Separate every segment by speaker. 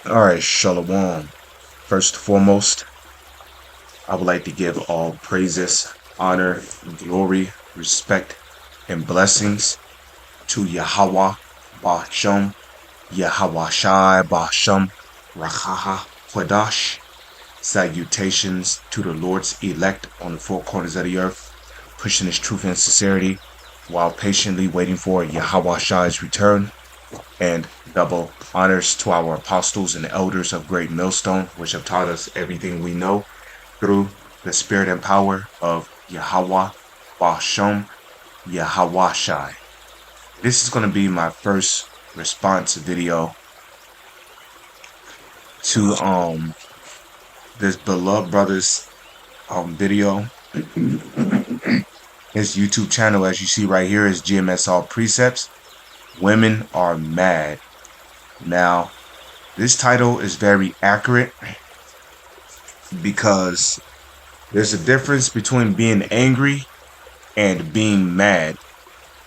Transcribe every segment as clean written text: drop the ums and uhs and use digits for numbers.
Speaker 1: All right, Shalom. First and foremost, I would like to give all praises, honor, glory, respect, and blessings to Yahweh, Ba'ashem, Yahweh Shai, Ba'ashem, Rachaha, Quadash. Salutations to the Lord's elect on the four corners of the earth, pushing his truth and sincerity while patiently waiting for Yahweh Shai's return. And double honors to our apostles and elders of Great Millstone, which have taught us everything we know through the spirit and power of Yahweh, Ba'ashem, Yahweh Shai. This is going to be my first response video to this beloved brother's video. His YouTube channel, as you see right here, is GMS All Precepts. Women are mad. Now, this title is very accurate because there's a difference between being angry and being mad.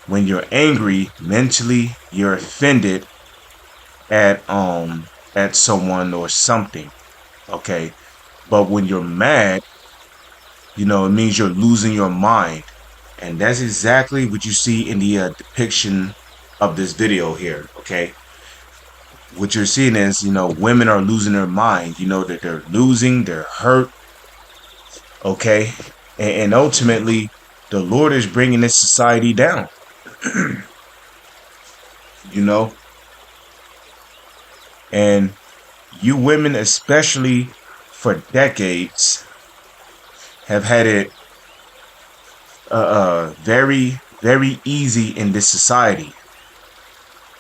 Speaker 1: When you're angry, mentally, you're offended at someone or something. Okay. But when you're mad, it means you're losing your mind. And that's exactly what you see in the depiction of this video here. Okay. What you're seeing is, women are losing their mind. That they're losing, they're hurt. Okay. And ultimately, the Lord is bringing this society down. And you women, especially for decades, have had it very, very easy in this society.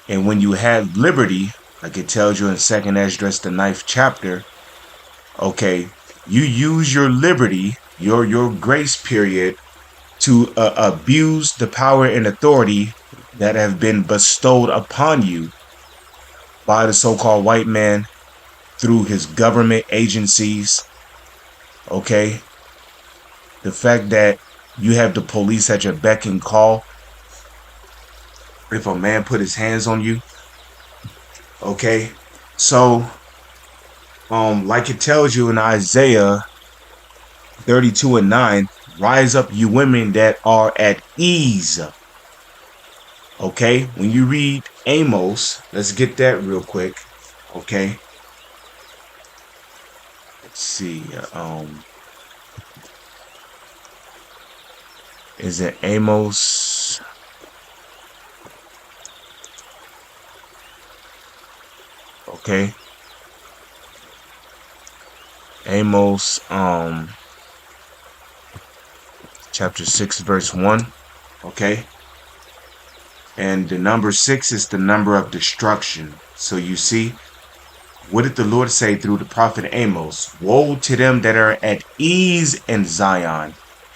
Speaker 1: And when you have liberty, like it tells you in 2nd Esdras, the 9th chapter, okay, you use your liberty, your grace period, to abuse the power and authority that have been bestowed upon you by the so-called white man through his government agencies. Okay, the fact that you have the police at your beck and call if a man put his hands on you. Okay, so like it tells you in Isaiah 32:9, rise up, you women that are at ease. Okay, when you read Amos, let's get that real quick. Okay, let's see. Is it Amos? Okay, Amos chapter 6 verse 1. Okay, and the number 6 is the number of destruction. So you see, what did the Lord say through the prophet Amos? Woe to them that are at ease in Zion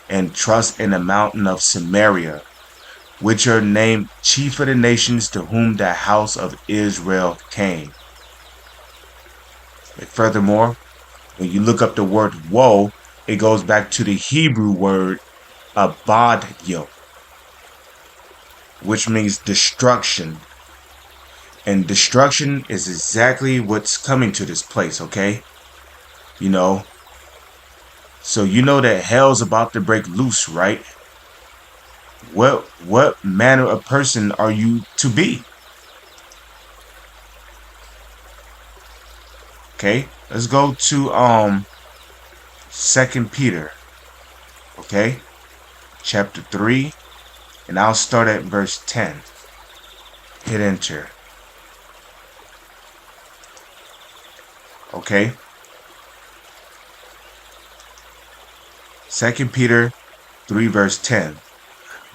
Speaker 1: and trust in the mountain of Samaria, which are named chief of the nations, to whom the house of Israel came. And furthermore, when you look up the word woe, it goes back to the Hebrew word abadyo, which means destruction. And destruction is exactly what's coming to this place, okay? So that hell's about to break loose, right? What manner of person are you to be? Okay, let's go to 2 Peter. Okay, chapter 3, and I'll start at verse 10. Hit enter. Okay, 2 Peter 3 verse 10.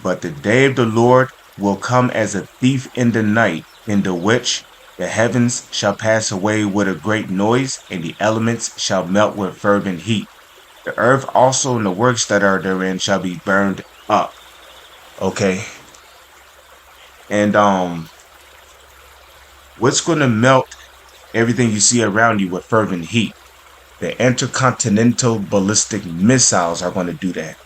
Speaker 1: But the day of the Lord will come as a thief in the night, in the which the heavens shall pass away with a great noise, and the elements shall melt with fervent heat. The earth also and the works that are therein shall be burned up. Okay. And what's going to melt everything you see around you with fervent heat? The intercontinental ballistic missiles are going to do that.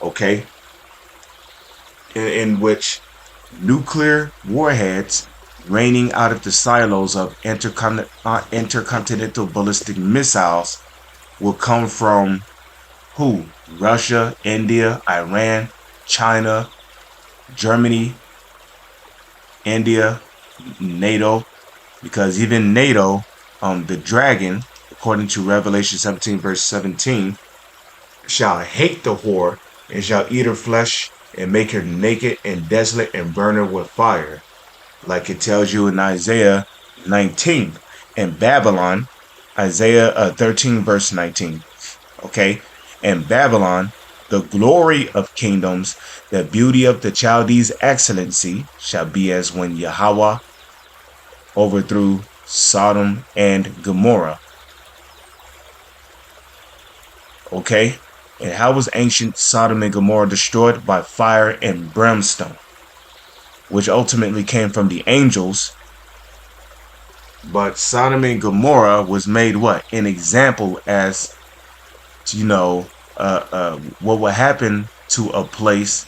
Speaker 1: Okay, in which nuclear warheads raining out of the silos of intercontinental ballistic missiles will come from who? Russia, India, Iran, China, Germany, India, NATO, because even NATO, the dragon, according to Revelation 17, verse 17, shall hate the whore and shall eat her flesh and make her naked and desolate and burn her with fire. Like it tells you in Isaiah 19 and Babylon, Isaiah 13, verse 19. Okay. And Babylon, the glory of kingdoms, the beauty of the Chaldees' excellency shall be as when Yahweh overthrew Sodom and Gomorrah. Okay. And how was ancient Sodom and Gomorrah destroyed? By fire and brimstone, which ultimately came from the angels. But Sodom and Gomorrah was made what? An example as, what will happen to a place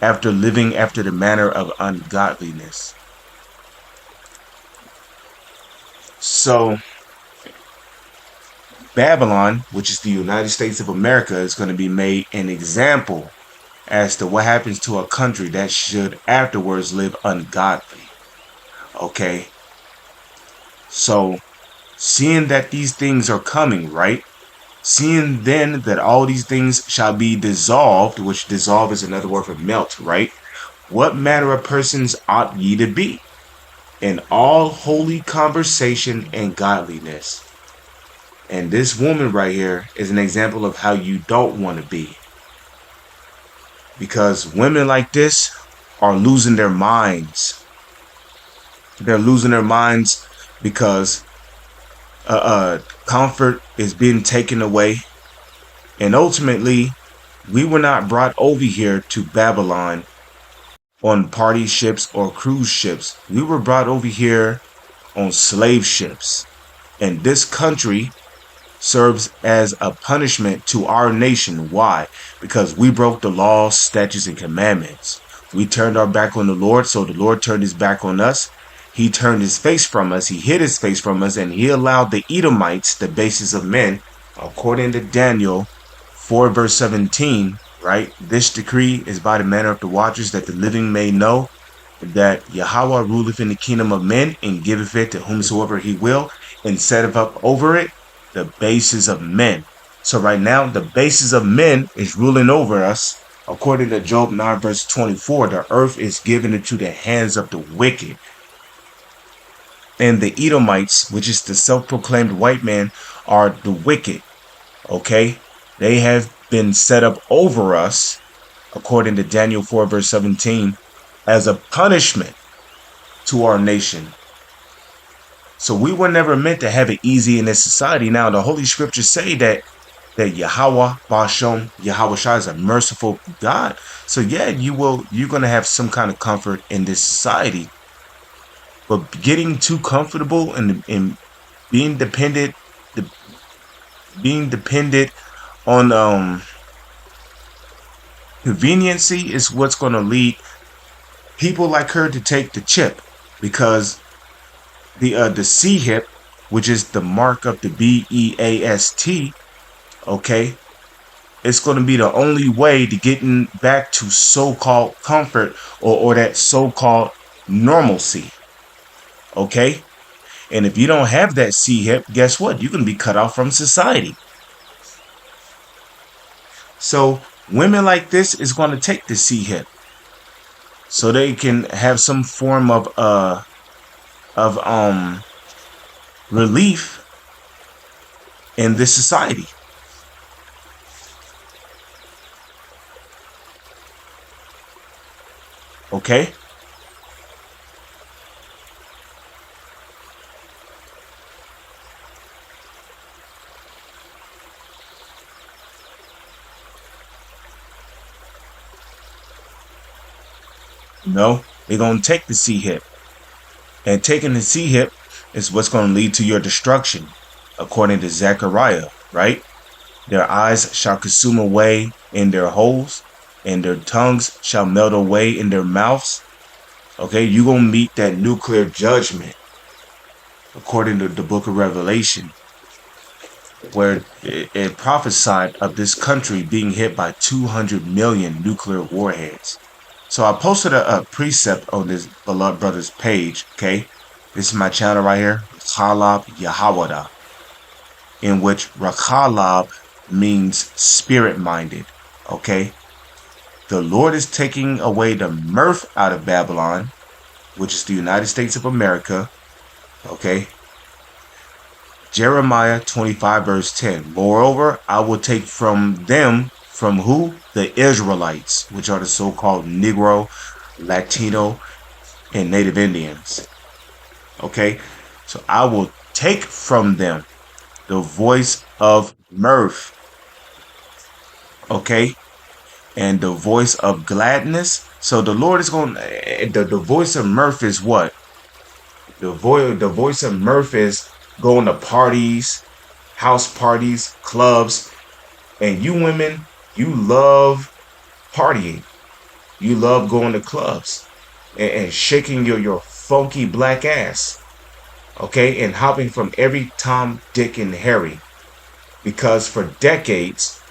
Speaker 1: after living after the manner of ungodliness. So Babylon, which is the United States of America, is going to be made an example as to what happens to a country that should afterwards live ungodly. Okay. So seeing that these things are coming, right? Seeing then that all these things shall be dissolved, which dissolve is another word for melt, right? What manner of persons ought ye to be? In all holy conversation and godliness. And this woman right here is an example of how you don't want to be. Because women like this are losing their minds. They're losing their minds because comfort is being taken away. And ultimately, we were not brought over here to Babylon on party ships or cruise ships. We were brought over here on slave ships. And this country serves as a punishment to our nation. Why? Because we broke the laws, statutes, and commandments. We turned our back on the Lord, so the Lord turned his back on us. He turned his face from us. He hid his face from us, and he allowed the Edomites, the bases of men, according to Daniel 4 verse 17, right? This decree is by the manner of the watchers, that the living may know that Yahweh ruleth in the kingdom of men and giveth it to whomsoever he will, and setteth up over it the bases of men. So right now, the bases of men is ruling over us. According to Job 9 verse 24, the earth is given into the hands of the wicked. And the Edomites, which is the self-proclaimed white man, are the wicked. Okay? They have been set up over us, according to Daniel 4 verse 17, as a punishment to our nation. So we were never meant to have it easy in this society. Now, the Holy Scriptures say that Yahweh Bashom, Yahweh Shai is a merciful God. So yeah, you're going to have some kind of comfort in this society. But getting too comfortable and being dependent on conveniency is what's going to lead people like her to take the chip, because the C-hip, which is the mark of the BEAST, okay, it's going to be the only way to getting back to so-called comfort or that so-called normalcy. Okay? And if you don't have that C-hip, guess what? You're going to be cut off from society. So women like this is going to take the C-hip so they can have some form of relief in this society. Okay? No, they're going to take the C-hip. And taking the C-hip is what's going to lead to your destruction, according to Zechariah, right? Their eyes shall consume away in their holes, and their tongues shall melt away in their mouths. Okay, you're going to meet that nuclear judgment according to the book of Revelation, where it prophesied of this country being hit by 200 million nuclear warheads. So I posted a precept on this beloved brother's page. Okay, this is my channel right here, Khalab Yahawada, in which Rakhalab means spirit-minded. Okay, the Lord is taking away the mirth out of Babylon, which is the United States of America. Okay, Jeremiah 25 verse 10. Moreover, I will take from them, from who? The Israelites, which are the so-called Negro, Latino, and Native Indians. Okay, so I will take from them the voice of mirth. Okay, and the voice of gladness. So the Lord is going, the voice of mirth is what? The voice of mirth is going to parties, house parties, clubs, and you women, you love partying. You love going to clubs and shaking your funky black ass. Okay, and hopping from every Tom, Dick, and Harry. Because for decades,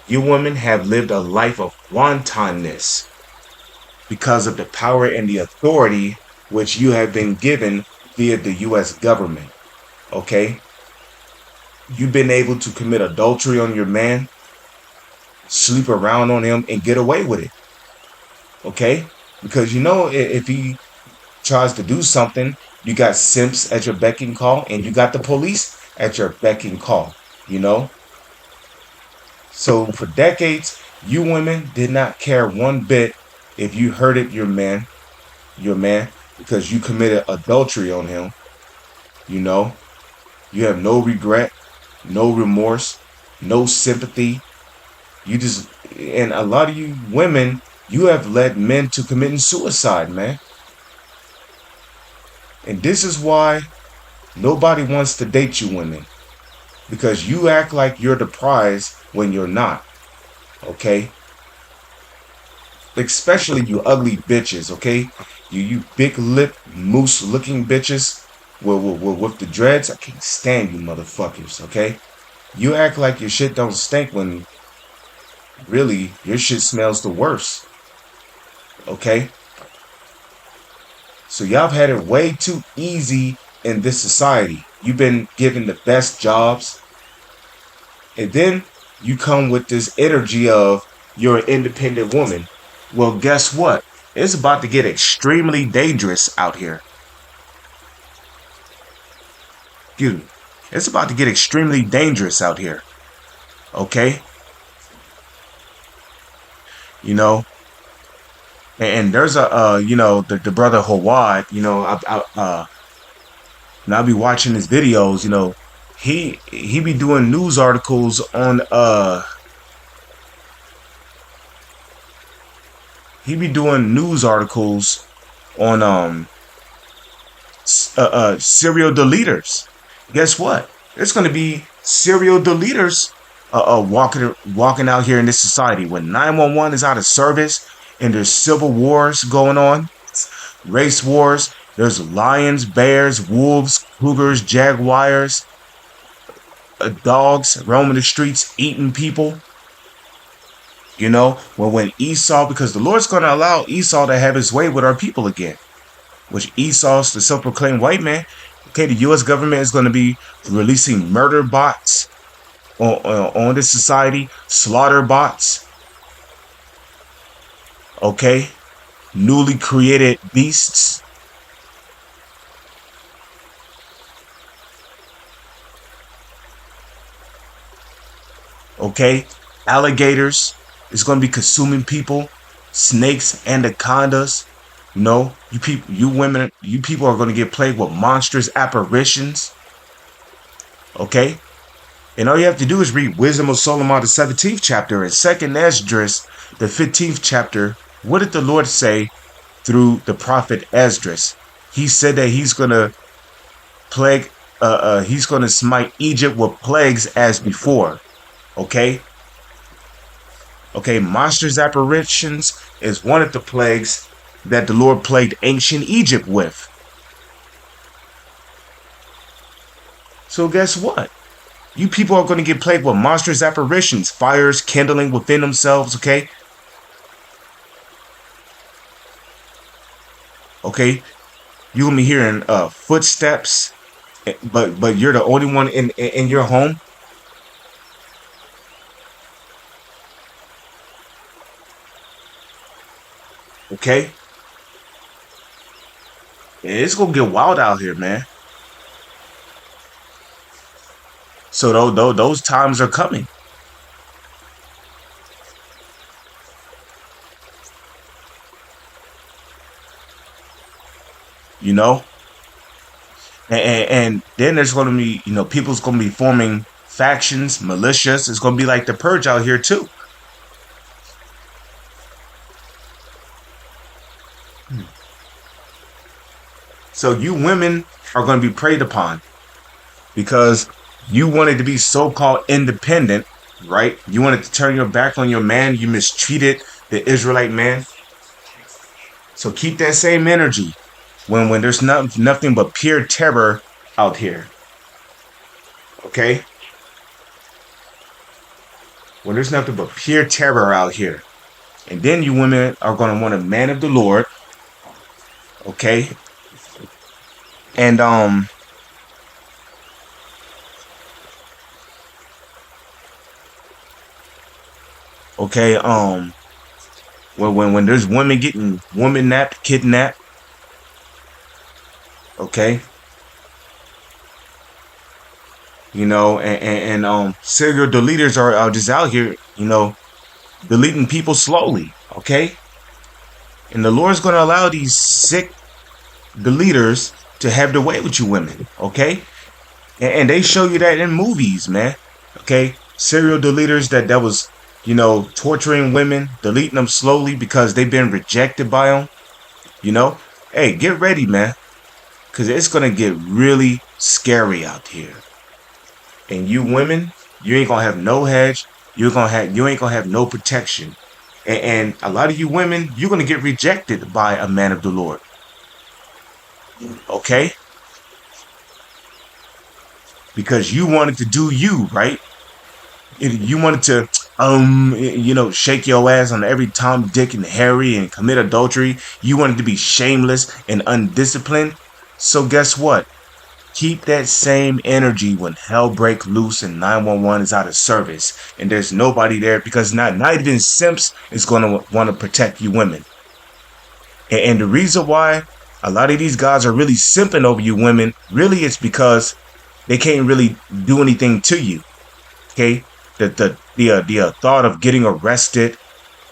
Speaker 1: you women have lived a life of wantonness because of the power and the authority which you have been given via the U.S. government. Okay? You've been able to commit adultery on your man, sleep around on him, and get away with it. Okay? Because you know, if he tries to do something, you got simps at your beck and call, and you got the police at your beck and call. You know? So for decades, you women did not care one bit if you hurted your man, because you committed adultery on him. You know, you have no regret, no remorse, no sympathy. You just, and a lot of you women, you have led men to committing suicide, man. And this is why nobody wants to date you women, because you act like you're the prize when you're not. Okay? Especially you ugly bitches, okay? You big lip moose looking bitches with the dreads. I can't stand you motherfuckers, okay? You act like your shit don't stink when really your shit smells the worst. Okay? So y'all have had it way too easy in this society. You've been given the best jobs. And then you come with this energy of you're an independent woman. Well, guess what? It's about to get extremely dangerous out here. Excuse me. It's about to get extremely dangerous out here. Okay? You know? And there's a, you know, the brother Hawad, you know, and I'll be watching his videos, you know, he be doing news articles on, serial deleters. Guess what? There's going to be serial deleters walking out here in this society when 911 is out of service and there's civil wars going on, race wars. There's lions, bears, wolves, cougars, jaguars, dogs roaming the streets, eating people. You know, when Esau, because the Lord's going to allow Esau to have his way with our people again, which Esau's the self-proclaimed white man. Okay, the U.S. government is going to be releasing murder bots on this society, slaughter bots. Okay, newly created beasts. Okay, alligators is going to be consuming people, snakes, anacondas. You know, you people, you women, you people are going to get plagued with monstrous apparitions. Okay, and all you have to do is read Wisdom of Solomon, the 17th chapter, and 2nd Esdras, the 15th chapter. What did the Lord say through the prophet Esdras? He said that he's going to plague, he's going to smite Egypt with plagues as before. Okay. Okay, monstrous apparitions is one of the plagues that the Lord plagued ancient Egypt with. So guess what? You people are going to get plagued with monstrous apparitions, fires kindling within themselves, okay? Okay? You're going to be hearing footsteps, but you're the only one in your home. Okay? It's going to get wild out here, man. So those times are coming. You know? And then there's going to be, people's going to be forming factions, militias. It's going to be like the purge out here too. So you women are going to be preyed upon because you wanted to be so-called independent, right? You wanted to turn your back on your man. You mistreated the Israelite man. So keep that same energy when there's nothing but pure terror out here. Okay? When there's nothing but pure terror out here. And then you women are going to want a man of the Lord. Okay? And okay, when there's women getting napped, kidnapped, okay, and serial deleters are just out here, deleting people slowly, okay, and the Lord's going to allow these sick deleters to have their way with you women, okay, and they show you that in movies, man, okay, serial deleters that was torturing women, deleting them slowly because they've been rejected by them. Hey, get ready, man, because it's going to get really scary out here. And you women, you ain't going to have no hedge. You ain't going to have no protection. And a lot of you women, you're going to get rejected by a man of the Lord. Okay? Because you wanted to do you, right? You wanted to shake your ass on every Tom, Dick, and Harry and commit adultery. You wanted to be shameless and undisciplined. So guess what? Keep that same energy when hell break loose and 911 is out of service and there's nobody there, because not even simps is going to want to protect you women. And the reason why a lot of these guys are really simping over you women, really it's because they can't really do anything to you. Okay? The thought of getting arrested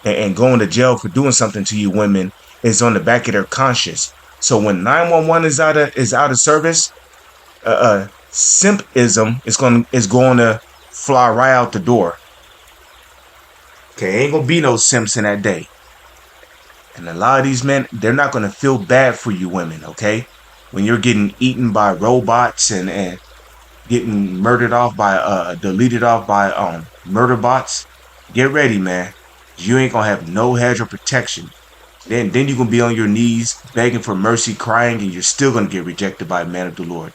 Speaker 1: and going to jail for doing something to you women is on the back of their conscience. So when 911 is out of service, simpism is going to fly right out the door. Okay, ain't gonna be no simps in that day. And a lot of these men, they're not gonna feel bad for you women. Okay, when you're getting eaten by robots and getting murdered off by deleted off by murder bots, get ready, man. You ain't gonna have no hedge or protection. Then you're gonna be on your knees begging for mercy, crying, and you're still gonna get rejected by a man of the Lord.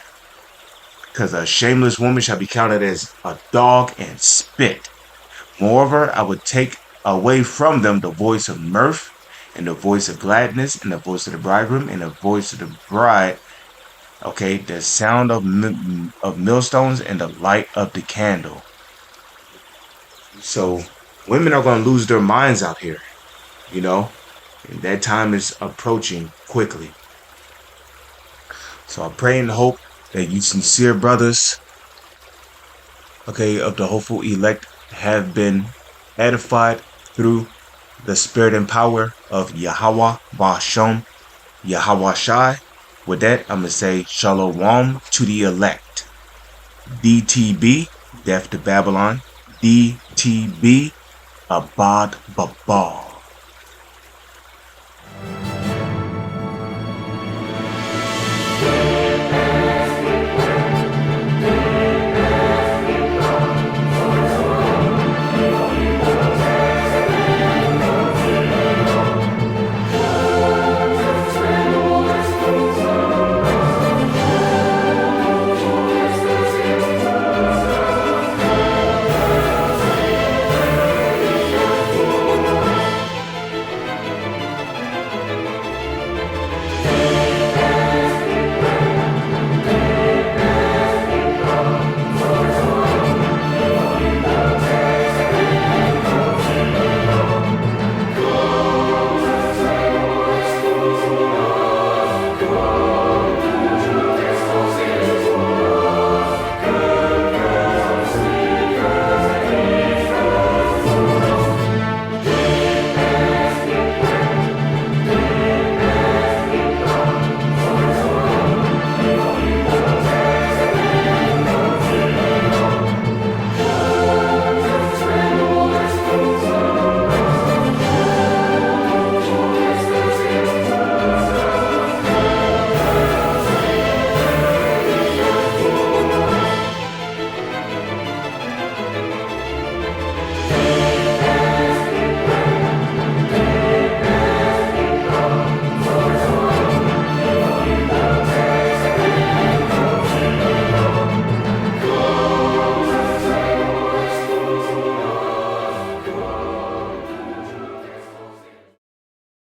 Speaker 1: Because a shameless woman shall be counted as a dog and spit. Moreover, I would take away from them the voice of mirth, and the voice of gladness, and the voice of the bridegroom, and the voice of the bride. Okay, the sound of millstones and the light of the candle. So women are going to lose their minds out here, and that time is approaching quickly. So I pray and hope that you sincere brothers, okay, of the hopeful elect have been edified through the spirit and power of Yahweh Ba'Shem, Yahweh Shai. With that, I'm going to say Shalom to the elect. DTB, Death to Babylon. DTB, Abad Babal.